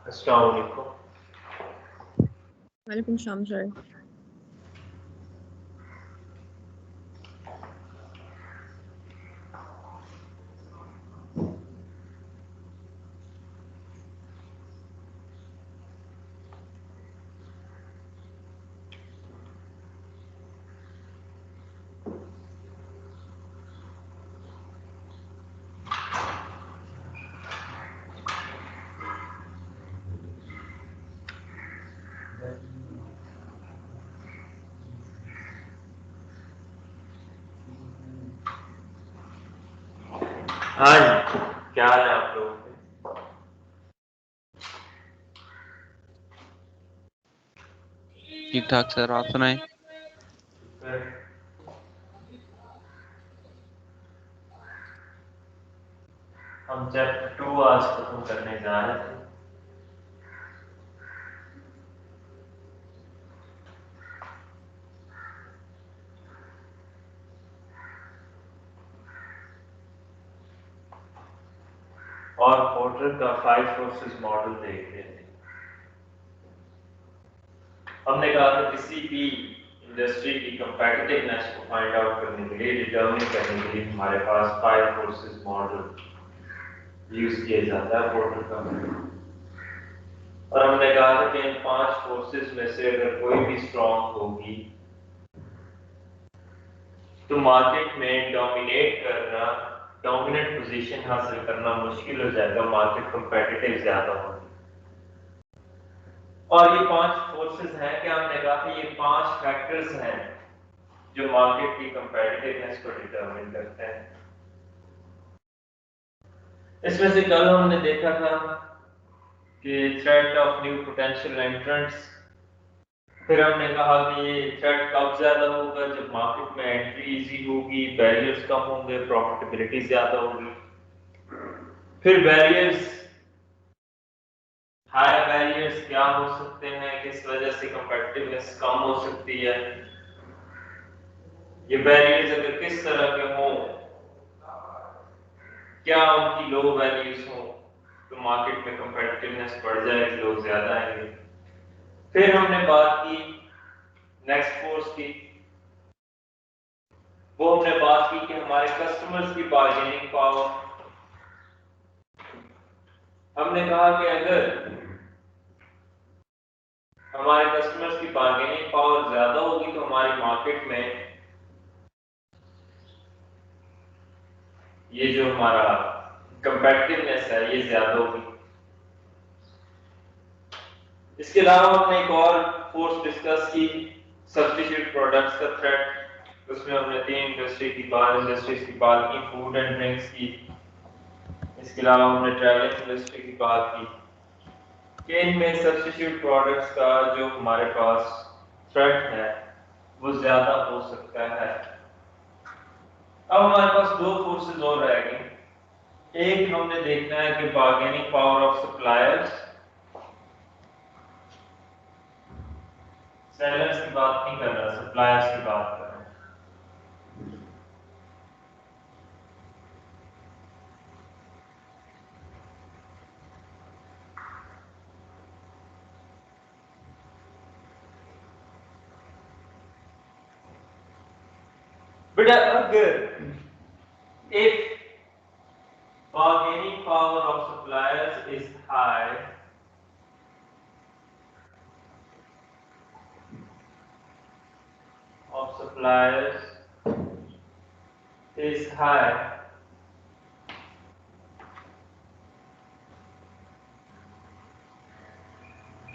अस्सलाम वालेकुम। वालेकुम सलाम सर। हाँ जी, क्या हाल है आप लोगों के? ठीक ठाक सर, आप सुनाएं। हम चैप्टर 2 आज खत्म करने जा रहे थे। और पोर्टर का 5 फोर्सेस मॉडल देख रहे थे। हमने कहा था किसी भी इंडस्ट्री की कंपेटिटिवनेस को फाइंड आउट करने के लिए, डिटरमिन करने के लिए हमारे पास 5 फोर्सेस मॉडल यूज किया जाता है पोर्टर का। और हमने कहा था कि इन 5 फोर्सेस में से अगर कोई भी स्ट्रॉन्ग होगी तो मार्केट में डोमिनेट करना, डोमिनेंट पोजीशन हासिल करना मुश्किल हो जाएगा, मार्केट कंपेटिटिव ज्यादा होगी। और ये 5 फोर्सेस हैं कि हमने कहा कि ये 5 फैक्टर्स हैं जो मार्केट की कंपेटिटिवनेस को डिटरमिन करते हैं। इसमें से कल हमने देखा था कि threat of new potential entrants. फिर हमने कहा कि ये थ्रेट कब ज्यादा होगा, जब मार्केट में एंट्री इजी होगी, बैरियर्स कम होंगे, प्रॉफिटेबिलिटी ज्यादा होगी। फिर बैरियर्स, हायर बैरियर्स क्या हो सकते हैं, किस वजह से कंपेटिटिवनेस कम हो सकती है। ये बैरियर्स अगर किस तरह के हों, क्या उनकी लो वैल्यूज हो तो मार्केट में कंपेटिटिवनेस बढ़ जाएगी, लोग ज्यादा आएंगे। फिर हमने बात की नेक्स्ट फोर्स की। वो हमने बात की कि हमारे कस्टमर्स की बार्गेनिंग पावर। हमने कहा कि अगर हमारे कस्टमर्स की बार्गेनिंग पावर ज्यादा होगी तो हमारी मार्केट में ये जो हमारा कंपेटिटिवनेस है ये ज्यादा होगी। इसके अलावा हमने एक और फोर्स डिस्कस की, सब्स्टिट्यूट प्रोडक्ट्स का थ्रेट। उसमें हमने 3 इंडस्ट्रीज की बात की, फूड एंड ड्रिंक्स की। इसके अलावा हमने ट्रैवलिंग इंडस्ट्री की बात की कि इनमें सब्स्टिट्यूट प्रोडक्ट्स का जो हमारे पास थ्रेट है वो ज्यादा हो सकता है। अब हमारे पास 2 फोर्सेस और रह गई। एक हमने देखना है कि bargaining power of suppliers. Sellers की बात नहीं कर रहा, सप्लायर्स की बात कर रहा हूं। बेटा अगर if bargaining power of suppliers is high,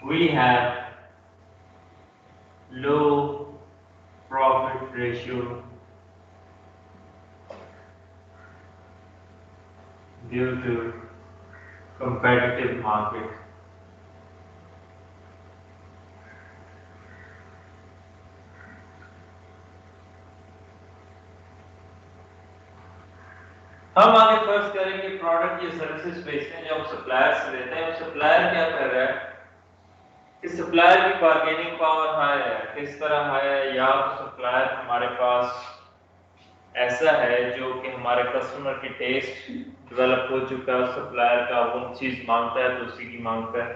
we have low profit ratio due to competitive market. हम आगे फर्ज करेंगे प्रोडक्ट या सर्विसेज बेचते हैं, जो हम सप्लायर से लेते हैं। सप्लायर क्या कर रहा है कि सप्लायर की बार्गेनिंग पावर हाई है। किस तरह हाई है, या तो सप्लायर हमारे पास ऐसा है जो कि हमारे कस्टमर की टेस्ट डेवलप हो चुका है, सप्लायर का वो चीज मांगता है तो उसी की मांगता है।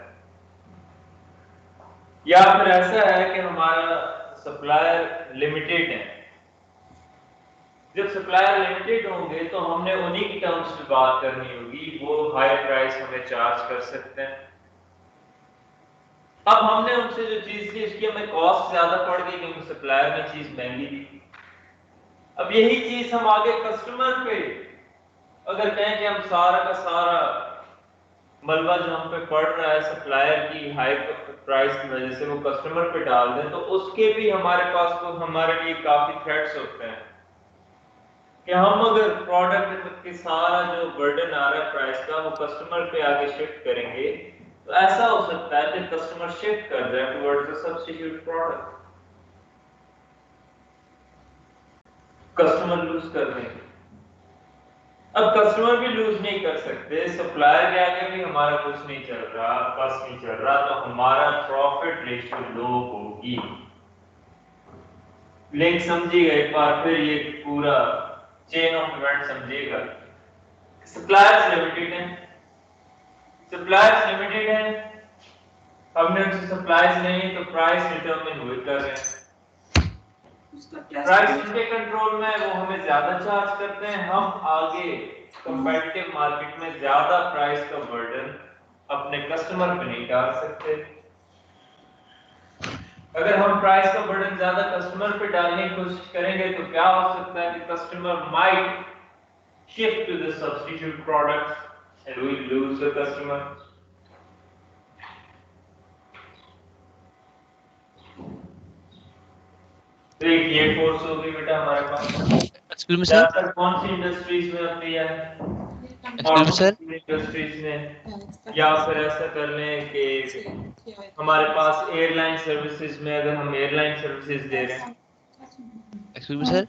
या फिर ऐसा है कि हमारा सप्लायर लिमिटेड है। जब सप्लायर लिमिटेड होंगे तो हमने उन्हीं की टर्म्स में बात करनी होगी, वो हाई प्राइस हमें चार्ज कर सकते हैं। अब हमने उनसे जो चीज ली उसकी हमें कॉस्ट ज्यादा पड़ गई क्योंकि सप्लायर ने चीज महंगी दी। अब यही चीज हम आगे कस्टमर पे अगर कहें कि हम सारा का सारा मलबा जो हम पे पड़ रहा है सप्लायर की हाई प्राइस की वजह से वो कस्टमर पे डाल दें, तो उसके भी हमारे पास तो हमारे लिए काफी थ्रेट्स होते हैं कि हम अगर प्रोडक्ट के सारा जो बर्डन आ रहा है प्राइस का वो कस्टमर पे आगे शिफ्ट करेंगे, तो ऐसा हो सकता है कि कस्टमर शिफ्ट कर जाए towards the substitute product, customer lose कर देंगे। अब कस्टमर भी लूज नहीं कर सकते, सप्लायर के आगे भी हमारा कुछ नहीं चल रहा, बस नहीं चल रहा, तो हमारा प्रॉफिट रेशियो लो होगी। लिंक समझिएगा एक बार फिर, ये पूरा चेन ऑफ इवेंट समझिएगा। सप्लायर्स लिमिटेड है, सप्लायर्स लिमिटेड है, हमने उनसे सप्लाईज नहीं तो प्राइस डिटरमिन हुए कर रहे हैं। प्राइस उनके कंट्रोल में है, वो हमें ज्यादा चार्ज करते हैं, हम आगे कंपेटिटिव मार्केट में ज्यादा प्राइस का बर्डन अपने कस्टमर पे नहीं डाल सकते। अगर हम प्राइस का बर्डन ज्यादा कस्टमर पे डालने की कोशिश करेंगे तो क्या हो सकता है कि customer might shift to the substitute products and we lose the customer. तो एक ये फोर्स होगी बेटा हमारे पास। Excuse me sir. ज्यादातर कौन सी इंडस्ट्रीज में होती है? Excuse me sir. इंडस्ट्रीज में, या फिर ऐसा कर लें कि हमारे पास एयरलाइन सर्विसेज में, अगर हम एयरलाइन सर्विसेज दे रहे हैं। Excuse me sir.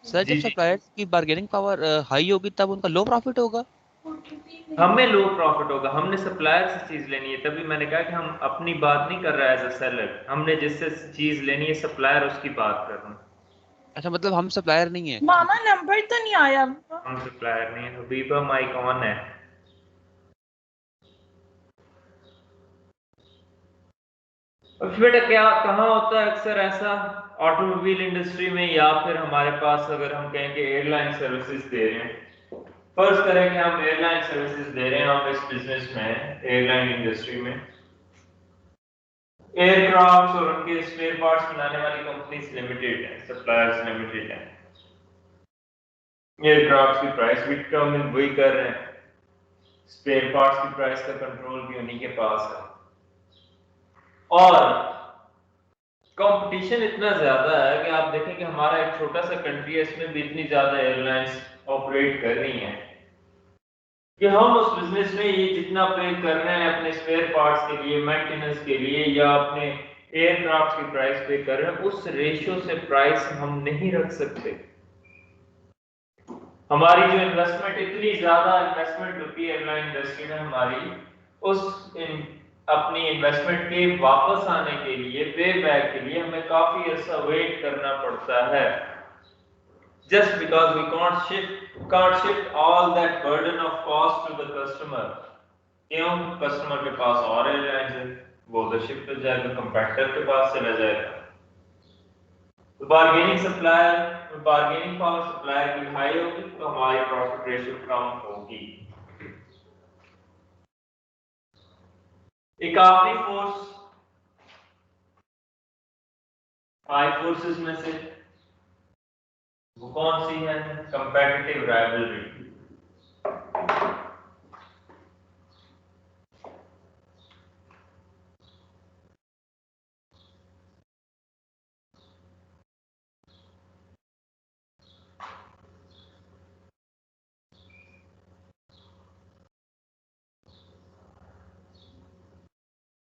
सर जब जी जी, सप्लायर्स की बार्गेनिंग पावर हाई होगी तब उनका लो प्रॉफिट होगा। हमें लो प्रॉफिट होगा, हमने सप्लायर से चीज लेनी है, तभी मैंने कहा कि हम अपनी बात नहीं कर रहे एज अ सेलर, हमने जिससे चीज लेनी है सप्लायर उसकी बात कर रहे हैं। अच्छा मतलब हम सप्लायर नहीं है। मामा नंबर तो नहीं आया। हम सप्लायर नहीं है, वीबा माइक ऑन है। और बेटा क्या कहाँ होता है अक्सर ऐसा, ऑटोमोबाइल इंडस्ट्री में, या फिर हमारे पास अगर हम कहें कि एयरलाइन सर्विसेज दे रहे हैं, फर्ज करें कि हम एयरलाइन सर्विसेज दे रहे हैं, हम इस बिजनेस में एयरलाइन इंडस्ट्री में एयरक्राफ्ट और उनके स्पेयर पार्ट्स बनाने वाली कंपनीज लिमिटेड है, सप्लायर्स लिमिटेड है। एयरक्राफ्ट की प्राइस भी डिटरमिन वही कर रहे हैं, स्पेयर पार्ट्स की प्राइस का कंट्रोल भी उन्हीं के पास है, और कंपटीशन इतना ज्यादा है कि आप देखें कि हमारा एक छोटा सा कंट्री है, इसमें भी इतनी ज्यादा एयरलाइंस ऑपरेट कर रही हैं कि हम उस बिजनेस में ये जितना पे कर रहे हैं अपने स्पेयर पार्ट्स के लिए, मेंटेनेंस के लिए, या अपने एयरक्राफ्ट की प्राइस पे कर रहे हैं, उस रेशियो से प्राइस हम नहीं रख सकते। हमारी जो इन्वेस्टमेंट, इतनी ज्यादा इन्वेस्टमेंट होती है एयरलाइन इंडस्ट्री में हमारी, अपनी इन्वेस्टमेंट के वापस आने के लिए, पे बैक के लिए हमें काफी अर्सा वेट करना पड़ता है, just because we can't shift all that burden of cost to the customer। क्यों? कस्टमर के पास और एयरलाइंस है, वो उधर शिफ्ट हो जाएगा, कंपैक्टर के पास चला जाएगा। तो बार्गेनिंग पावर सप्लायर की हाई होगी तो हमारी प्रॉफिट रेशियो कम होगी। एक आखिरी फोर्स, 5 फोर्सेस में से वो कौन सी है? Competitive rivalry.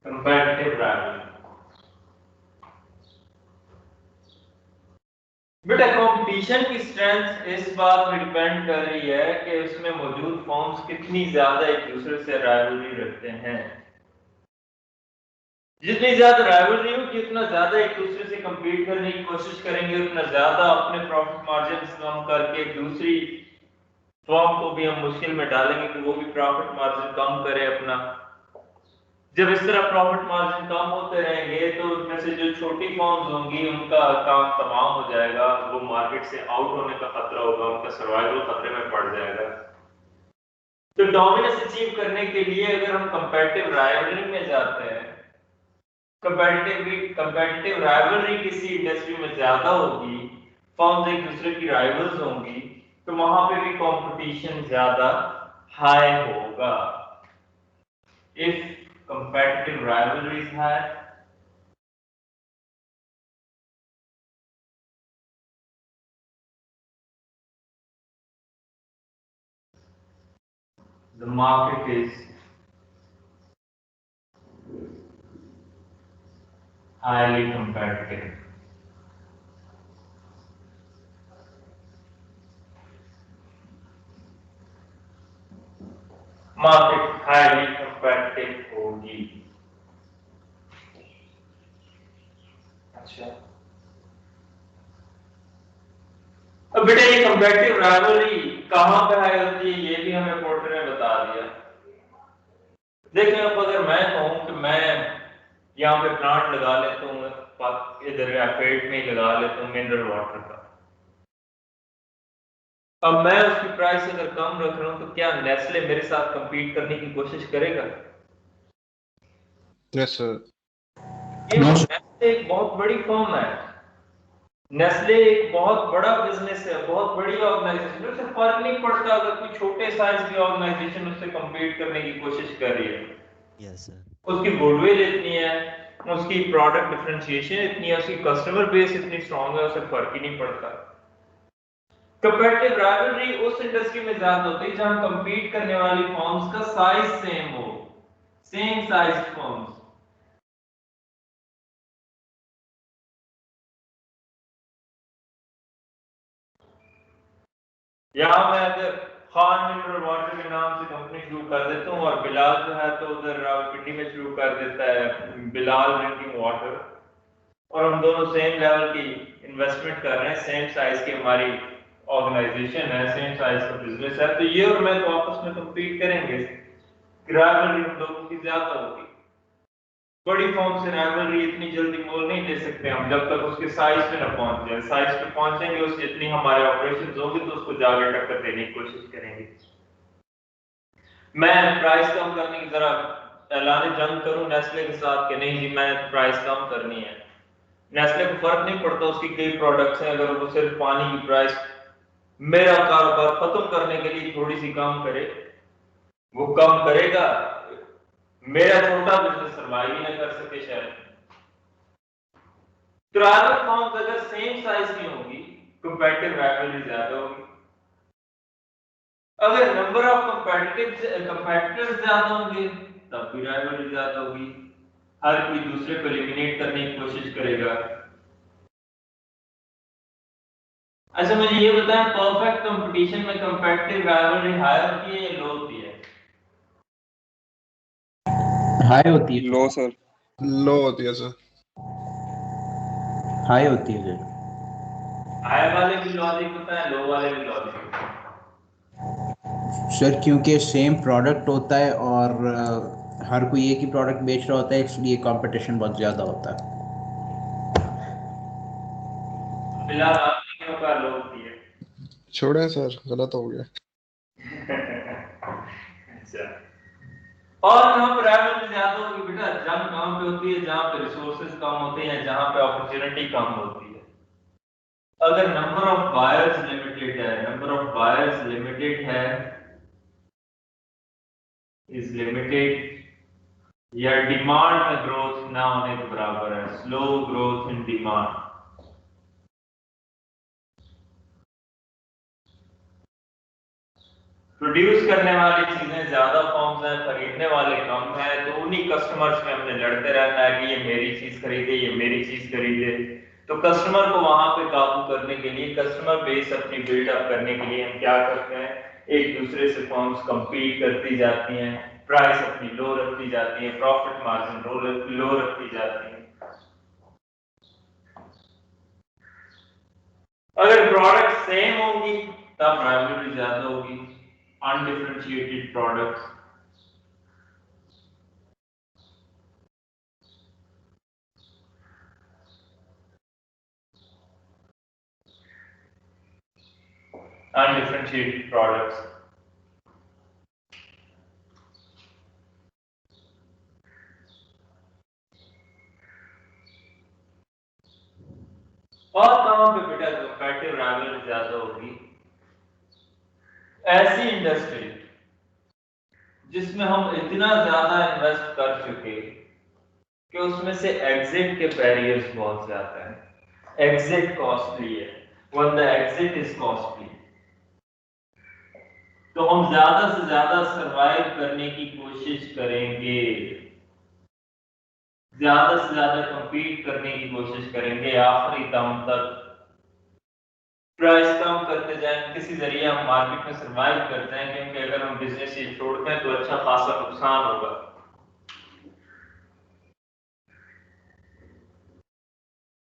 कंपेटिटिव राइवलरी बेटा, कंपटीशन की स्ट्रेंथ इस बात पर डिपेंड कर रही है कि उसमें मौजूद फॉर्म्स कितनी ज्यादा एक दूसरे से राइवलरी रखते हैं। जितनी ज्यादा राइवलरी होगी उतना ज्यादा एक दूसरे से compete करने की कोशिश करेंगे, उतना ज्यादा अपने प्रॉफिट मार्जिन कम करके दूसरी फॉर्म को भी हम मुश्किल में डालेंगे कि वो भी प्रॉफिट मार्जिन कम करे अपना। जब इस तरह प्रॉफिट मार्जिन कम होते रहेंगे तो उसमें से जो छोटी फर्म्स होंगी उनका काम तमाम हो जाएगा, वो मार्केट से आउट होने का खतरा होगा, उनका सर्वाइवल खतरे में पड़ जाएगा। तो डोमिनेंस अचीव करने के लिए अगर हम कंपैरेटिव राइवलरी में जाते हैं, कंपैरेटिव राइवलरी किसी इंडस्ट्री में ज्यादा होगी, फर्म्स एक दूसरे की राइवल्स होंगी, तो वहां पे भी कंपटीशन ज्यादा हाई होगा। If competitive rivalry is high, the market is highly competitive. Market highly competitive होगी। अच्छा, अब बेटा ये competitive rivalry कहां पे हाई होती है ये भी हमें पोर्टर ने बता दिया। देखिए अब अगर मैं कहूं कि मैं यहाँ पे प्लांट लगा लेता हूँ, इधर पेट में ही लगा लेता हूँ मिनरल वाटर का, अब मैं उसकी प्राइस अगर कम रख रहा हूँ तो क्या नेस्ले मेरे साथ compete करने की कोशिश करेगा? Yes sir. नेस्ले एक बहुत बड़ी फर्म है, नेस्ले एक बहुत बड़ा बिजनेस है, बहुत बड़ी ऑर्गेनाइजेशन है, उसे फर्क नहीं पड़ता अगर कोई छोटे साइज की ऑर्गेनाइजेशन उससे compete करने की कोशिश कर रही है। Yes sir. उसकी गुडविल इतनी है, उसकी प्रोडक्ट डिफरेंशिएशन इतनी है, उसकी कस्टमर बेस इतनी स्ट्रांग है, उसे फर्क ही नहीं पड़ता। कंपैरेटिव राइवलरी उस इंडस्ट्री में ज्यादा होती है जहां कंपीट करने वाली फर्म्स का साइज सेम हो, सेम साइज फर्म्स। यहां मैं अगर खान मिनरल वाटर के नाम से कंपनी शुरू कर देता हूँ और बिलाल जो है तो उधर रावलपिंडी में शुरू कर देता है बिलाल ड्रिंकिंग वाटर, और हम दोनों सेम लेवल की इन्वेस्टमेंट कर रहे हैं, सेम साइज की हमारी ऑर्गेनाइजेशन है, सेम साइज का बिजनेस है, तो ये और मैं तो आपस में कम्पीट करेंगे, राइवलरी हम लोगों की ज्यादा होगी। बड़ी फर्म से राइवलरी इतनी जल्दी मोल नहीं ले सकते हम जब तक उसके साइज पे ना पहुंच जाए, साइज पे पहुंचेंगे उससे जितनी हमारे ऑपरेशंस होंगे तो उसको जाके टक्कर देने की कोशिश करेंगे। मैं प्राइस कम करने की जरा ऐलान जंग करूं नेस्ले के साथ कि नहीं जी मैं प्राइस कम करनी है, नेस्ले को फर्क नहीं पड़ता, उसकी कई प्रोडक्ट्स हैं, अगर वो सिर्फ पानी की प्राइस मेरा कारोबार खत्म करने के लिए थोड़ी सी कम करे, वो कम करेगा, मेरा छोटा बिजनेस सर्वाइव ही ना कर सके शायद। ट्रायल फर्म्स अगर सेम साइज की होगी कंपैरेटिव राइवलरी ज्यादा होगी, अगर नंबर ऑफ कंपैरेटर्स ज्यादा होंगे तब भी राइवलरी ज्यादा होगी, हर कोई दूसरे को एलिमिनेट करने की कोशिश करेगा। अच्छा मुझे ये बताएं परफेक्ट कंपटीशन में कंपैरेटिव राइवलरी हाई होती है या लो होती है? हाई होती है। लो सर। लो होती है सर। हाई होती है सर। हाई वाले भी लॉजिक होता है, लो वाले भी लॉजिक होता है। सर क्योंकि सेम प्रोडक्ट होता है और हर कोई एक ही प्रोडक्ट बेच रहा होता है, इसलिए कंपटीशन बहुत ज़्यादा होता है। फिलहाल आपकी क्यों का लो होती है? छोड़े सर, गलत हो गया। अच्छा, और कहां पर राइवलरी ज्यादा होगी बेटा? जंग कहां पे होती है? जहां पे रिसोर्सेज कम होते हैं, जहां पे अपॉर्चुनिटी कम होती है। अगर नंबर ऑफ बायर्स लिमिटेड है, नंबर ऑफ बायर्स लिमिटेड है, इज लिमिटेड, या डिमांड में ग्रोथ ना होने के बराबर है, slow growth in demand, produce करने वाली चीजें ज्यादा फॉर्म्स हैं, खरीदने वाले कम हैं, तो उन्हीं कस्टमर्स में हमने लड़ते रहना है कि ये मेरी चीज खरीदे, ये मेरी चीज खरीदे। तो कस्टमर को वहां पे काबू करने के लिए, कस्टमर बेस अपनी बिल्डअप करने के लिए हम क्या करते हैं, एक दूसरे से फॉर्म्स compete करती जाती हैं, प्राइस अपनी लो रखती जाती है, प्रॉफिट मार्जिन लो रखती जाती है। अगर प्रोडक्ट सेम होंगी तब राइवलरी ज्यादा होगी, अनडिफरेंशिएटेड प्रोडक्ट्स। undifferentiated products. और कहाँ पे बेटा कंपैरेटिव राइवलरी ज्यादा होगी? ऐसी इंडस्ट्री जिसमें हम इतना ज्यादा इन्वेस्ट कर चुके कि उसमें से एग्जिट के बैरियर्स बहुत ज्यादा हैं। एग्जिट कॉस्टली है, when the exit is costly, तो हम ज्यादा से ज्यादा सरवाइव करने की कोशिश करेंगे, ज्यादा से ज्यादा compete करने की कोशिश करेंगे, आखिरी दम तक प्राइस कम करते जाएं, किसी जरिए हम मार्केट में सरवाइव करते हैं, क्योंकि अगर हम बिजनेस ये छोड़ते हैं तो अच्छा खासा नुकसान होगा।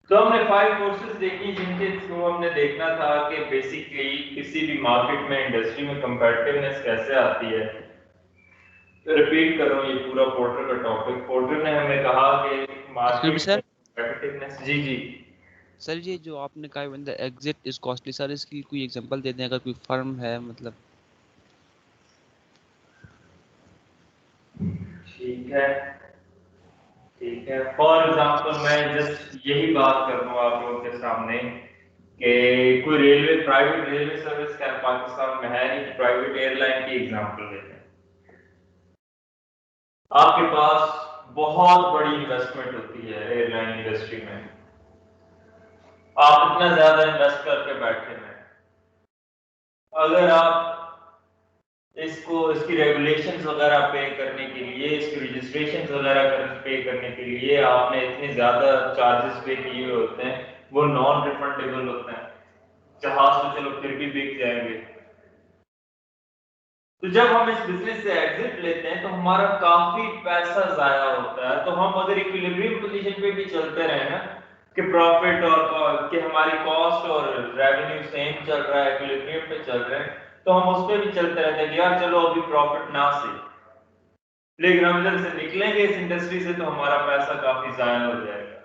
तो हमने 5 कोर्सेज देखी जिनके थ्रू हमने देखना था कि बेसिकली किसी भी मार्केट में इंडस्ट्री में कंपेटिटिवनेस कैसे आती है। रिपीट कर रहा हूँ ये पूरा पोर्टर का टॉपिक। पोर्टर ने हमें कहा कि मार्केट में कंपेटिटिवनेस। जी जी सर, ये जो आपने कहा when the exit is costly, sir इसकी कोई एग्जांपल दे दें, अगर कोई फर्म है मतलब। ठीक है ठीक है। फॉर एग्जांपल मैं जस्ट यही बात कर रहा हूँ आप लोगों के सामने कि कोई रेलवे, प्राइवेट रेलवे सर्विस क्या पाकिस्तान में है नहीं, प्राइवेट एयरलाइन की एग्जांपल लेते हैं। आपके पास बहुत बड़ी इन्वेस्टमेंट होती है एयरलाइन इंडस्ट्री में, आप इतना ज्यादा इन्वेस्ट करके बैठे हैं, अगर आप इसकी रेगुलेशंस वगैरह पे करने के लिए, इसकी रजिस्ट्रेशन वगैरह पे करने के लिए आपने इतने ज्यादा चार्जेस पे किए होते हैं, वो नॉन रिफंडेबल होते हैं। जहाज तो चलो फिर भी बिक जाएंगे। तो जब हम इस बिजनेस से एग्जिट लेते हैं तो हमारा काफी पैसा जाया होता है। तो हम अगर इक्विलिब्रियम पोजीशन पे भी चलते रहे ना कि प्रॉफिट और कि हमारी कॉस्ट और रेवेन्यू सेम चल रहा है, इक्विलिब्रियम पे चल रहे हैं, तो हम उस पर भी चलते रहते हैं कि यार चलो अभी प्रॉफिट ना से, लेकिन हम जब से निकलेंगे इस इंडस्ट्री से तो हमारा पैसा काफी जाया हो जाएगा।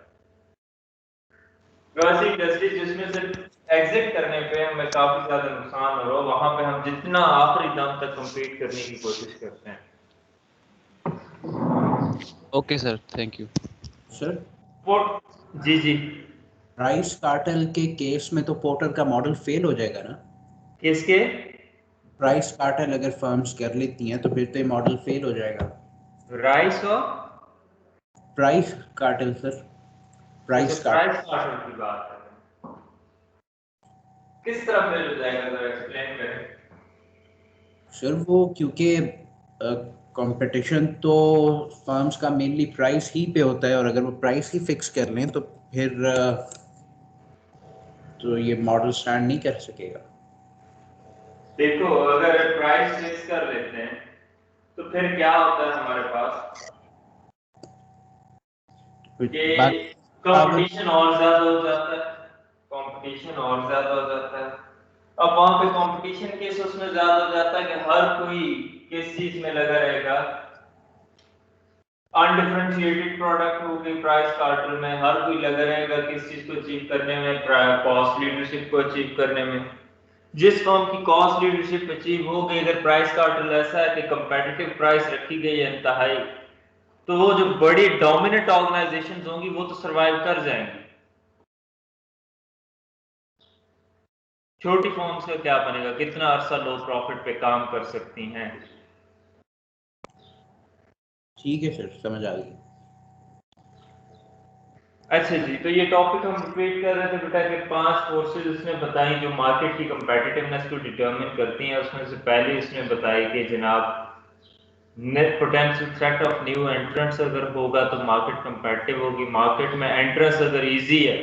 वैसी इंडस्ट्री जिसमें से एग्जिट करने पे हमें काफी ज्यादा नुकसान हो रहा हो, वहां पे हम जितना आखिरी दम तक कंप्लीट करने की कोशिश करते हैं। Okay sir, thank you sir. जी जी। प्राइस कार्टेल के केस में तो पोर्टर का मॉडल फेल हो जाएगा ना? किसके? प्राइस कार्टेल अगर फर्म्स कर लेती हैं तो फिर तो ये मॉडल फेल हो जाएगा। राइस और price cartel sir, price cartel. Price cartel की बात कर रहे हैं, किस तरह फेल हो जाएगा जरा एक्सप्लेन करें। सर वो क्योंकि कंपटीशन तो फर्म्स का मेनली प्राइस ही पे होता है, और अगर वो प्राइस ही फिक्स कर लें तो फिर तो ये मॉडल स्टैंड नहीं कर सकेगा। देखो अगर प्राइस फिक्स कर लेते हैं तो फिर क्या होता है हमारे पास कि कंपटीशन और ज्यादा हो जाता है, कंपटीशन और ज्यादा हो जाता है। अब वहां पे कंपटीशन केस उसमें ज्यादा हो जाता है कि हर कोई किस चीज में लगा रहेगा, अनडिफरेंशिएटेड प्रोडक्ट होगी प्राइस कार्टेल में, हर कोई लगा रहेगा किस चीज को अचीव करने में, कॉस्ट लीडरशिप को अचीव करने में। जिस फर्म की कॉस्ट लीडरशिप अचीव हो गई, अगर प्राइस कार्टेल ऐसा है कि कंपेटिटिव प्राइस रखी गई है इंतहाई, तो वो जो बड़ी डोमिनेंट ऑर्गेनाइजेशंस होंगी वो तो सरवाइव कर जाएंगी। छोटी फर्म्स का क्या बनेगा, कितना अरसा लो प्रॉफिट पे काम कर सकती हैं। ठीक है सर, समझ आ गई। अच्छा जी, तो ये टॉपिक हम रिपीट कर रहे थे बेटा कि 5 फोर्सेस उसने बताई जो मार्केट की कंपेटिटिवनेस को डिटरमिन करती हैं। उसमें से पहले उसने बताई कि जनाब net potential threat of new entrants अगर होगा तो मार्केट कंपेटिटिव होगी। मार्केट में एंट्रेंस अगर इजी है,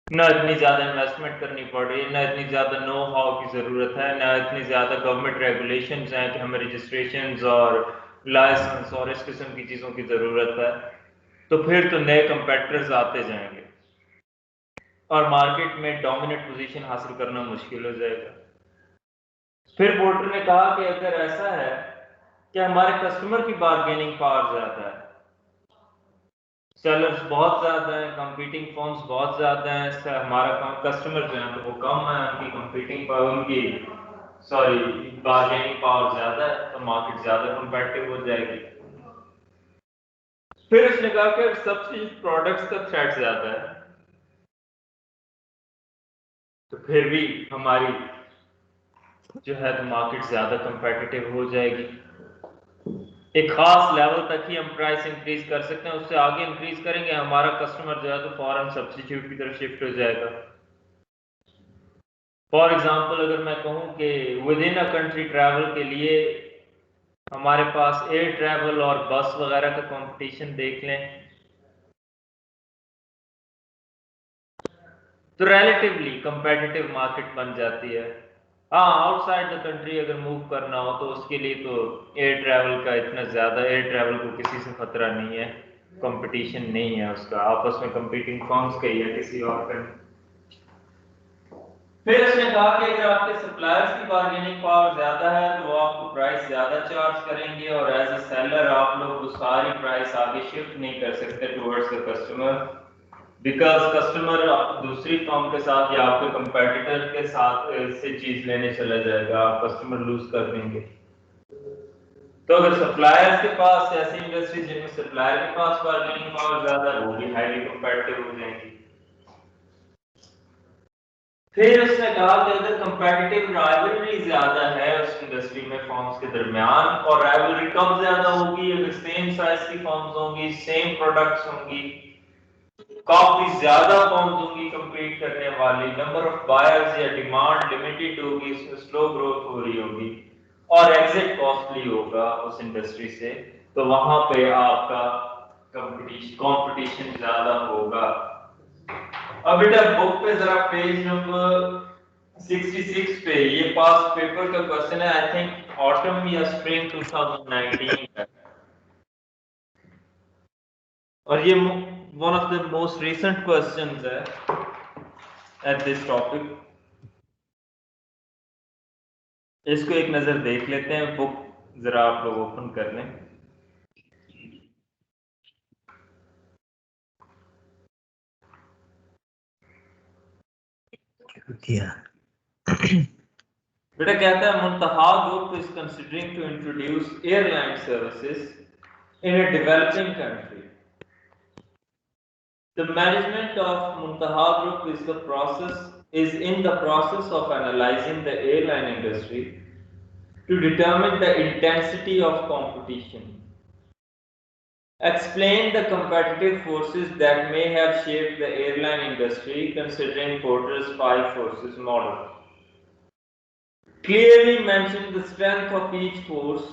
ना इतनी ज्यादा इन्वेस्टमेंट करनी पड़ रही है, ना इतनी ज्यादा नो हाउ की जरूरत है, ना इतनी ज्यादा गवर्नमेंट रेगुलेशंस हैं कि हमें रजिस्ट्रेशंस और लाइसेंस और इस किस्म की चीजों की जरूरत है, तो फिर तो नए कंपेटिटर्स आते जाएंगे और मार्केट में डोमिनेंट पोजीशन हासिल करना मुश्किल हो जाएगा। फिर पोर्टर ने कहा कि अगर ऐसा है कि हमारे कस्टमर की बार्गेनिंग पावर ज्यादा है, सेलर्स बहुत ज़्यादा हैं, कंपीटिंग फर्म्स बहुत ज़्यादा हैं, हमारा कस्टमर जो है तो वो कम है, उनकी कंपीटिंग पावर, उनकी बार्गेनिंग पावर ज़्यादा है, तो मार्केट ज़्यादा कंपेटिटिव हो जाएगी। फिर उसने कहा कि सब्सिट्यूट प्रोडक्ट्स का थ्रेट ज़्यादा है, तो फिर भी हमारी जो है तो मार्केट ज़्यादा कंपेटिटिव हो जाएगी। एक खास लेवल तक ही हम प्राइस इंक्रीज कर सकते हैं, उससे आगे इंक्रीज करेंगे हमारा कस्टमर जो है तो फॉरेन सब्स्टिट्यूट की तरफ शिफ्ट हो जाएगा। फॉर एग्जांपल अगर मैं कहूं कि with in a country travel के लिए हमारे पास एयर ट्रैवल और बस वगैरह का कंपटीशन देख लें, तो रिलेटिवली कंपेटिटिव मार्केट बन जाती है। हाँ, आउटसाइड द कंट्री अगर मूव करना हो तो उसके लिए तो एयर ट्रैवल का इतना ज़्यादा, एयर ट्रैवल को किसी से खतरा नहीं है, कंपटीशन नहीं है उसका, आपस में कंपीटिंग फर्म्स का ही है, किसी और का नहीं। फिर उसने कहा कि अगर आपके सप्लायर्स की बार्गेनिंग पावर ज़्यादा है तो वो आपको प्राइस ज़्यादा चार्ज करेंगे, और एज अ सेलर आप लोग वो सारी प्राइस आगे शिफ्ट नहीं कर सकते towards the customer, because customer दूसरी फर्म के साथ या आपके कंपेटिटर के साथ से चीज लेने चला जाएगा, आप कस्टमर लूज कर देंगे। तो अगर सप्लायर्स के पास, ऐसी इंडस्ट्रीज जिनमें सप्लायर के पास बार्गेनिंग पावर ज्यादा है, वो भी हाईली कंपेटिटिव हो जाएंगी। फिर उसने कहा कि अगर कंपेटिटिव राइवलरी ज्यादा है उस इंडस्ट्री में फर्म्स के दरमियान, और राइवलरी कब ज्यादा होगी, अगर सेम साइज की फर्म्स होंगी, सेम प्रोडक्ट्स होंगी, काफी ज्यादा फर्म्स होंगी compete करने वाली, नंबर ऑफ बायर्स या डिमांड लिमिटेड होगी, इसमें स्लो ग्रोथ हो रही होगी और एग्जिट कॉस्टली होगा उस इंडस्ट्री से, तो वहां पे आपका कंपटीशन ज्यादा होगा। अब बेटा बुक पे जरा पेज नंबर 66 पे ये पास पेपर का क्वेश्चन है, आई थिंक ऑटम या स्प्रिंग 2019 का, और ये one of the most recent questions है एट दिस टॉपिक। इसको एक नजर देख लेते हैं, बुक जरा आप लोग ओपन कर लें। बेटा कहता है Muntaha group is considering to introduce airline services in a developing country. The management of Muntaha Group is in the process of analyzing the airline industry to determine the intensity of competition. Explain the competitive forces that may have shaped the airline industry considering Porter's 5 forces model. Clearly mention the strength of each force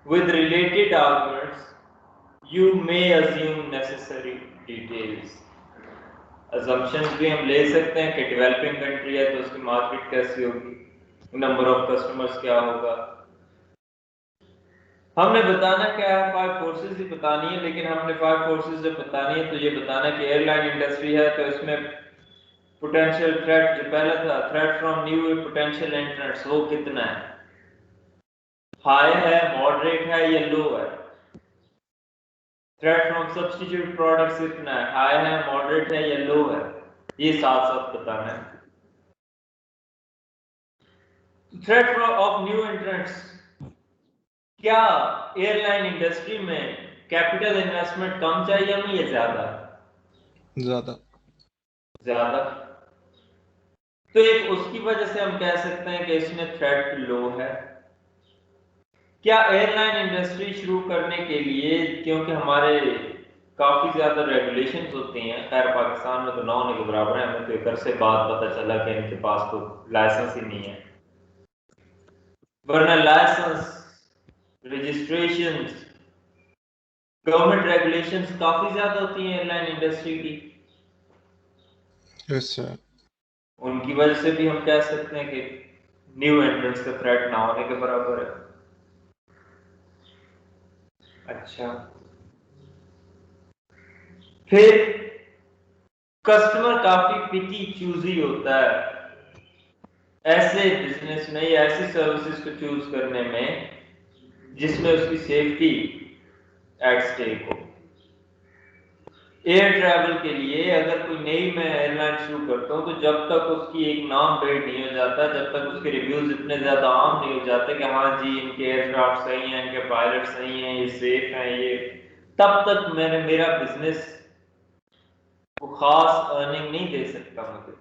with related arguments. You may assume necessary details. Assumptions भी हम ले सकते हैं कि developing country है तो उसकी market कैसी होगी, नंबर ऑफ कस्टमर्स क्या होगा, हमने बताना क्या है, 5 फोर्सेस ही बतानी है, लेकिन हमने 5 फोर्सेस जब बतानी है तो ये बताना कि एयरलाइन इंडस्ट्री है तो इसमें पोटेंशियल थ्रेट, जो पहला था threat from new potential entrants, वो कितना है, हाई है, मॉडरेट है या लो है। थ्रेट फ्रॉम सब्स्टिट्यूट प्रोडक्ट्स कितना है, हाई है, मॉडरेट है या लो है, ये साथ साथ बताना है। थ्रेट ऑफ न्यू एंट्रेंट्स, क्या एयरलाइन इंडस्ट्री में कैपिटल इन्वेस्टमेंट कम चाहिए हमें या ज्यादा? ज्यादा। ज्यादा। तो एक उसकी वजह से हम कह सकते हैं कि इसमें थ्रेट लो है। क्या एयरलाइन इंडस्ट्री शुरू करने के लिए, क्योंकि हमारे काफी ज्यादा रेगुलेशंस होती हैं, खैर पाकिस्तान में तो ना होने के बराबर है, हमें तो एक अरसे बाद पता चला कि इनके पास तो लाइसेंस ही नहीं है, वरना लाइसेंस, रजिस्ट्रेशंस, गवर्नमेंट रेगुलेशंस काफी ज्यादा होती हैं एयरलाइन इंडस्ट्री की, अच्छा। उनकी वजह से भी हम कह सकते हैं कि न्यू एंट्रेंट्स का थ्रेट ना होने के बराबर है। अच्छा, फिर कस्टमर काफी पिकी चूजी होता है ऐसे बिजनेस में या ऐसी सर्विसेज को चूज करने में जिसमें उसकी सेफ्टी एट स्टेक हो। एयर ट्रैवल के लिए अगर कोई नई मैं एयरलाइन शुरू करता हूँ तो जब तक उसकी एक नाम पेड नहीं हो जाता, जब तक उसके रिव्यूज इतने ज्यादा आम नहीं हो जाते कि हाँ जी इनके एयरक्राफ्ट सही हैं, इनके पायलट सही हैं, ये सेफ हैं, ये, तब तक मैंने मेरा बिजनेस वो खास अर्निंग नहीं दे सकता मुझे।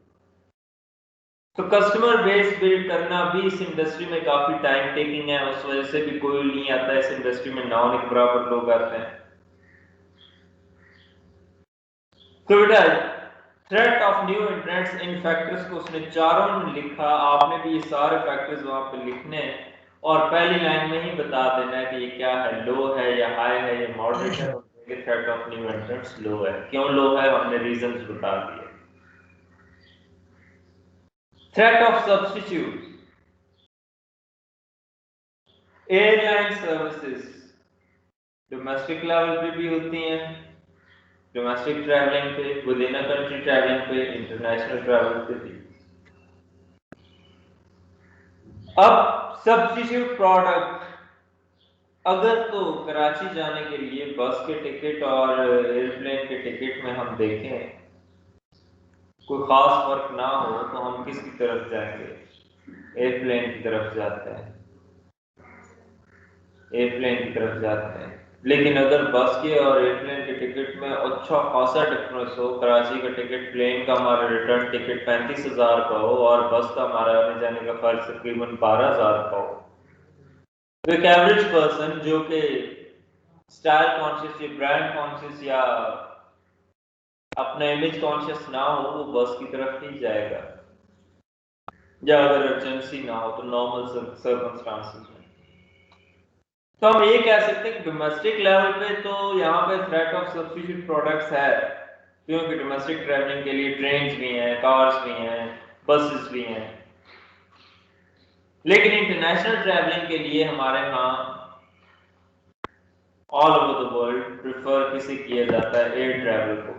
तो कस्टमर बेस बिल्ड करना भी इस इंडस्ट्री में काफी टाइम टेकिंग है, उस वजह से भी कोई नहीं आता इस इंडस्ट्री में, ना होने के बराबर लोग आते हैं। तो बेटा threat of new entrants, in factors को उसने चारों ने लिखा, आपने भी ये सारे फैक्टर्स वहां पे लिखने हैं और पहली लाइन में ही बता देना है कि ये क्या है, लो है या हाई है या मॉडरेट है। थ्रेट ऑफ न्यू एंट्रेंट्स लो है, क्यों लो है हमने रीजंस बता दिए। Threat of substitute, airline services domestic level पे भी होती हैं, डोमेस्टिक ट्रैवलिंग पे, with in a country travelling पे, इंटरनेशनल ट्रैवल पे भी। अब सब्स्टिट्यूट प्रोडक्ट, अगर तो कराची जाने के लिए बस के टिकट और एयरप्लेन के टिकट में हम देखें कोई खास फर्क ना हो तो हम किसकी तरफ जाएंगे? एयरप्लेन की तरफ जाते हैं, एयरप्लेन की तरफ जाते हैं। लेकिन अगर बस के और एयरप्लेन के टिकट में अच्छा खासा डिफरेंस हो, कराची का टिकट, प्लेन का हमारा रिटर्न टिकट 35,000 का हो और बस का हमारा आने जाने का खर्च तकरीबन 12,000 का हो, तो एक एवरेज पर्सन जो कि स्टाइल कॉन्शियस या ब्रांड कॉन्शियस या अपना इमेज कॉन्शियस ना हो वो बस की तरफ ही जाएगा, या अगर अर्जेंसी ना हो तो नॉर्मल सर्कमस्टांसेस में। तो हम ये कह सकते हैं कि डोमेस्टिक लेवल पे तो यहाँ पे थ्रेट ऑफ सब्स्टिट्यूट प्रोडक्ट्स है, क्योंकि डोमेस्टिक ट्रैवलिंग के लिए ट्रेन्स भी हैं, कार्स भी हैं, बसेस भी हैं। लेकिन इंटरनेशनल ट्रैवलिंग के लिए हमारे यहाँ all over the world prefer किसे किया जाता है? एयर ट्रैवल को।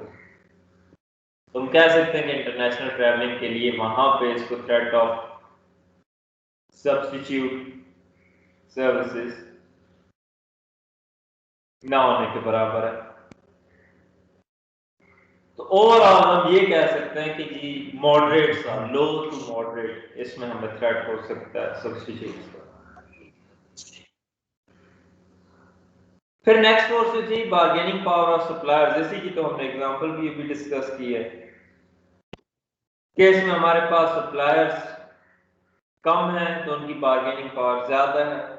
तुम कह सकते हैं कि इंटरनेशनल ट्रैवलिंग के लिए वहां पे इसको थ्रेट ऑफ सब्स्टिट्यूट सर्विसेज ना होने के बराबर है। तो ओवरऑल हम ये कह सकते हैं कि जी मॉडरेट सा, लो टू मॉडरेट, इसमें हमें थ्रेट हो सकता है सब्स्टिट्यूट का। फिर नेक्स्ट कोर्स थी बार्गेनिंग पावर ऑफ सप्लायर, जैसे कि तो हमने एग्जांपल भी अभी डिस्कस की है कि इसमें हमारे पास सप्लायर्स कम है तो उनकी बार्गेनिंग पावर ज्यादा है।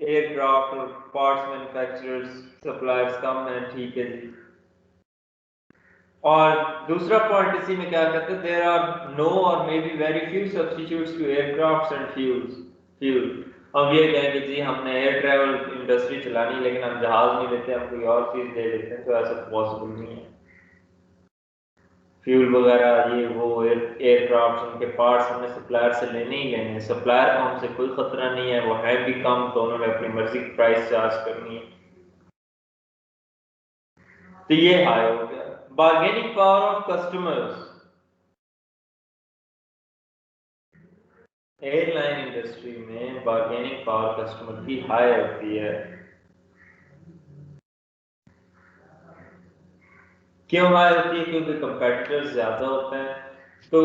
एयरक्राफ्ट और पार्ट्स मैन्युफैक्चरर्स सप्लायर्स कम है, ठीक है जी। और दूसरा पॉइंट इसी में क्या कहते हैं, there are no or maybe very few substitutes to aircrafts and fuel. हम ये कहें कि जी हमने एयर ट्रैवल इंडस्ट्री चलानी लेकिन हम जहाज नहीं लेते, हम कोई और चीज ले लेते हैं, तो ऐसा पॉसिबल नहीं है। फ्यूल वगैरह ये वो एयरक्राफ्ट उनके पार्ट्स हमने सप्लायर से लेने ही लेने हैं। सप्लायर को हमसे कोई खतरा नहीं है, वो है भी कम तो उन्होंने अपनी मर्जी की प्राइस चार्ज करनी है, तो ये हाई हो गया। Bargaining power of customers, airline industry में बार्गेनिंग पावर कस्टमर की हाई होती है। क्यों हाई होती है? क्योंकि कंपेटिटर्स ज्यादा होते हैं। तो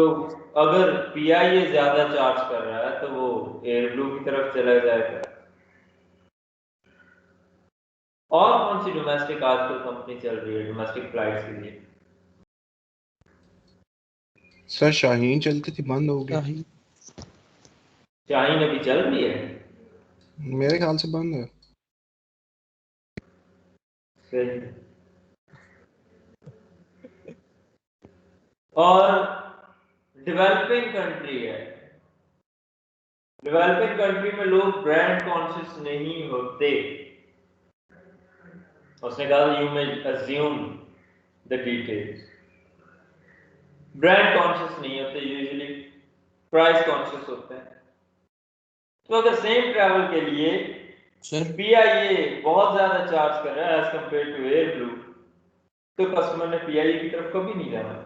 अगर पीआईए ज्यादा चार्ज कर रहा है तो वो एयर ब्लू की तरफ चला जाएगा। और कौन सी डोमेस्टिक आजकल कंपनी चल रही है डोमेस्टिक फ्लाइट्स के लिए? सर शाहीन चलती थी, बंद हो गई। शाहीन शाहीन अभी चल रही है? मेरे ख्याल से बंद है। सही। और डेवलपिंग कंट्री है, डेवलपिंग कंट्री में लोग ब्रांड कॉन्शियस नहीं होते। उसने कहा you may assume the details. Brand conscious नहीं होते, यूजुअली प्राइस कॉन्शियस होते हैं। तो अगर सेम ट्रैवल के लिए सर पीआईए बहुत ज्यादा चार्ज कर रहा है as compared to Air Blue, तो कस्टमर ने पीआईए की तरफ कभी नहीं जाना।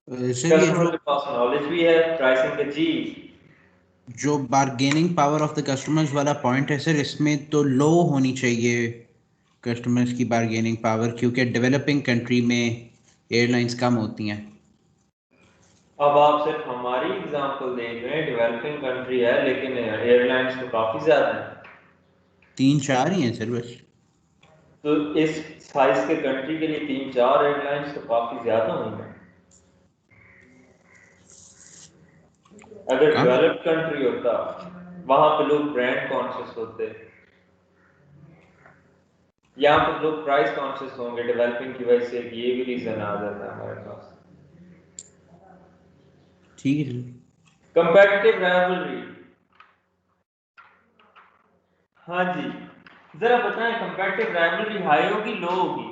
सर ये कस्टमर जो के पास नॉलेज भी है प्राइसिंग का जी। जो bargaining power of the customers वाला पॉइंट है सर, इसमें तो लो होनी चाहिए कस्टमर्स की बार्गेनिंग पावर, क्योंकि डेवलपिंग कंट्री में एयरलाइंस कम होती हैं। अब आप सिर्फ हमारी एग्जांपल देख रहे हैं, डेवलपिंग कंट्री है लेकिन एयरलाइंस तो काफी ज्यादा है। 3-4 ही हैं सर बस। तो इस साइज के कंट्री के लिए 3-4 एयरलाइंस तो काफी ज्यादा होंगे। अगर कम डेवलप्ड कंट्री होता वहां पे लोग ब्रांड कॉन्शियस होते, यहाँ पे लोग प्राइस कॉन्शियस होंगे डेवलपिंग की वजह से, ये भी रीजन आ जाता है हमारे पास। ठीक है। कंपेटिटिव राइवलरी, हाँ जी, जरा बताएं कंपेटिटिव राइवलरी हाई होगी लो होगी?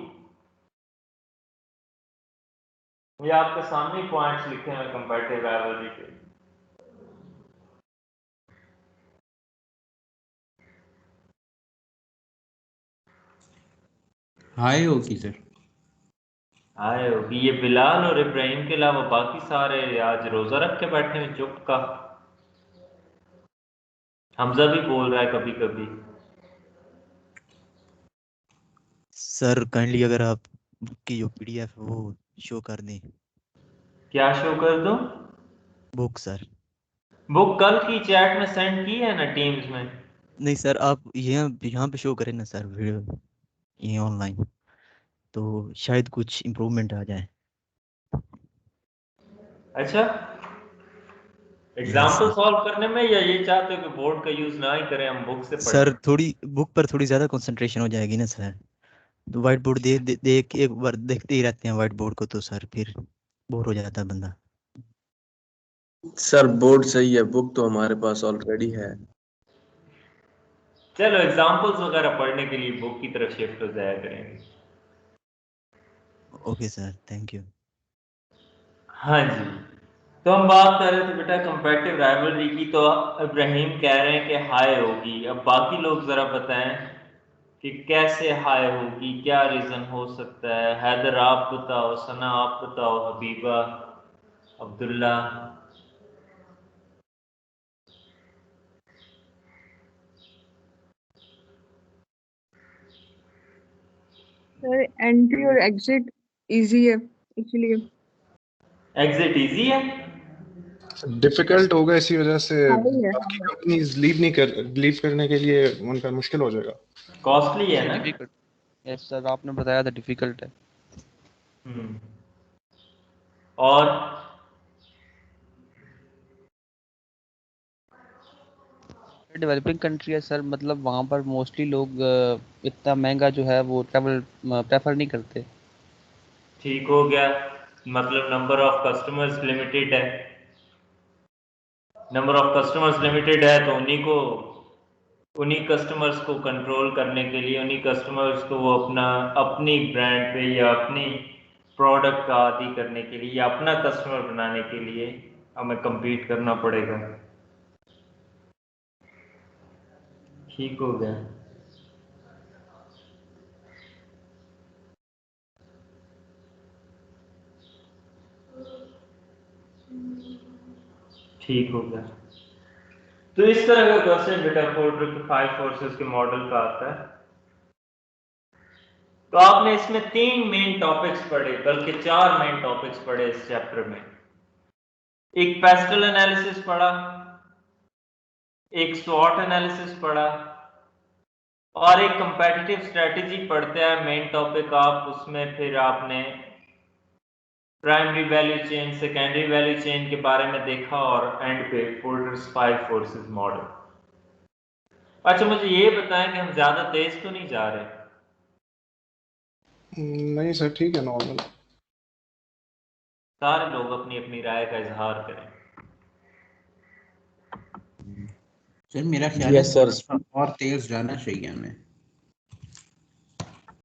ये आपके सामने पॉइंट्स लिखे हैं कंपेटिटिव राइवलरी के। हाई होगी सर। हाई होगी। ये बिलाल और इब्राहिम के अलावा बाकी सारे आज रोजा रख के बैठे हैं चुप का। हमजा भी बोल रहा है कभी कभी। सर काइंडली अगर आप बुक की जो पीडीएफ है वो शो कर दें। क्या शो कर दूं? Book sir. बुक कल की चैट में सेंड की है ना टीम्स में। नहीं सर, आप यहाँ पे शो करें ना सर वीडियो, ये ऑनलाइन, तो शायद कुछ इम्प्रूवमेंट आ जाए। अच्छा, यस एग्जाम्पल सर। सॉल्व करने में, या ये चाहते हो कि बोर्ड का यूज ना ही करें, हम बुक से सर पढ़ें? थोड़ी बुक पर थोड़ी ज़्यादा कंसंट्रेशन हो जाएगी ना सर, तो वाइट बोर्ड देख एक बार देखते ही रहते हैं वाइट बोर्ड को, तो सर फिर बोर हो जाता है बंदा। सर बोर्ड सही है, बुक तो हमारे पास ऑलरेडी है। चलो एग्जाम्पल्स वगैरह पढ़ने के लिए बुक की तरफ शिफ्ट हो जाया करेंगे। Okay sir, thank you. हाँ जी, तो हम बात कर रहे थे बेटा कंपेटिटिव राइवलरी की। तो इब्राहिम कह रहे हैं कि हाई होगी। अब बाकी लोग जरा बताएं कि कैसे हाई होगी, क्या रीजन हो सकता है। हैदर आप बताओ, सना आप बताओ, हबीबा, अब्दुल्ला। सर एंट्री और एग्जिट इजी है इसलिए। एग्जिट इजी है? डिफिकल्ट होगा इसी वजह से हाई है। बाकी कंपनीज लीव करने के लिए उनका मुश्किल हो जाएगा। कॉस्टली है ना? डिफिकल्ट। यस सर, आपने बताया था डिफिकल्ट है। और डेवलपिंग कंट्री है सर, मतलब वहाँ पर मोस्टली लोग इतना महंगा जो है वो ट्रैवल प्रेफर नहीं करते। ठीक हो गया, मतलब नंबर ऑफ कस्टमर्स लिमिटेड है। नंबर ऑफ कस्टमर्स लिमिटेड है तो उन्हीं कस्टमर्स को कंट्रोल करने के लिए, उन्हीं कस्टमर्स को वो अपनी ब्रांड पे या अपनी प्रोडक्ट का आदी करने के लिए या अपना कस्टमर बनाने के लिए हमें compete करना पड़ेगा। ठीक हो गया। ठीक हो गया। तो इस तरह का क्वेश्चन बेटा पोर्टर के 5 फोर्सेस के मॉडल का आता है। तो आपने इसमें 3 मेन टॉपिक्स पढ़े, बल्कि 4 मेन टॉपिक्स पढ़े इस चैप्टर में। एक पेस्टल एनालिसिस पढ़ा, एक स्वॉट एनालिसिस पढ़ा, और एक कंपेटिटिव स्ट्रेटजी पढ़ते हैं मेन टॉपिक आप। उसमें फिर आपने primary value chain, secondary value chain के बारे में देखा, और एंड पे पोर्टर्स 5 फोर्सेस मॉडल। अच्छा, मुझे ये बताएं कि हम ज्यादा तेज तो नहीं जा रहे? नहीं सर, ठीक है, नॉर्मल। सारे लोग अपनी अपनी राय का इजहार करें। सर मेरा ख्याल है यस सर। थोड़ा और तेज जाना चाहिए हमें।